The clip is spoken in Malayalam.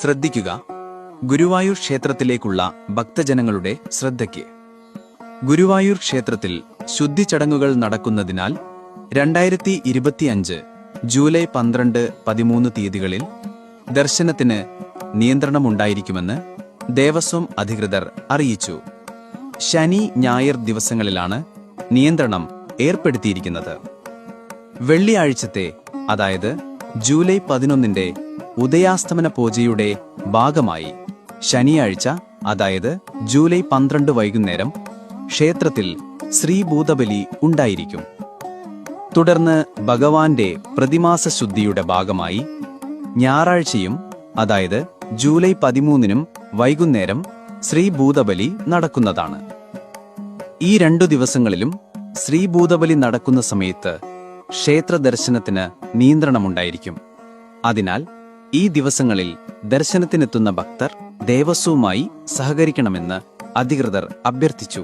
ശ്രദ്ധിക്കുക. ഗുരുവായൂർ ക്ഷേത്രത്തിലേക്കുള്ള ഭക്തജനങ്ങളുടെ ശ്രദ്ധയ്ക്ക്. ഗുരുവായൂർ ക്ഷേത്രത്തിൽ ശുദ്ധിച്ചടങ്ങുകൾ നടക്കുന്നതിനാൽ 2025 ജൂലൈ 12, 13 തീയതികളിൽ ദർശനത്തിന് നിയന്ത്രണമുണ്ടായിരിക്കുമെന്ന് ദേവസ്വം അധികൃതർ അറിയിച്ചു. ശനി, ഞായർ ദിവസങ്ങളിലാണ് നിയന്ത്രണം ഏർപ്പെടുത്തിയിരിക്കുന്നത്. വെള്ളിയാഴ്ചത്തെ, അതായത് ജൂലൈ 11 ഉദയാസ്തമന പൂജയുടെ ഭാഗമായി ശനിയാഴ്ച, അതായത് ജൂലൈ 12 വൈകുന്നേരം ക്ഷേത്രത്തിൽ ശ്രീഭൂതബലി ഉണ്ടായിരിക്കും. തുടർന്ന് ഭഗവാന്റെ പ്രതിമാസ ശുദ്ധിയുടെ ഭാഗമായി ഞായറാഴ്ചയും, അതായത് ജൂലൈ 13 വൈകുന്നേരം ശ്രീഭൂതബലി നടക്കുന്നതാണ്. ഈ 2 ദിവസങ്ങളിലും ശ്രീഭൂതബലി നടക്കുന്ന സമയത്ത് ക്ഷേത്ര ദർശനത്തിന് നിയന്ത്രണമുണ്ടായിരിക്കും. അതിനാൽ ഈ ദിവസങ്ങളിൽ ദർശനത്തിനെത്തുന്ന ഭക്തർ ദേവസ്വവുമായി സഹകരിക്കണമെന്ന് അധികൃതർ അഭ്യർത്ഥിച്ചു.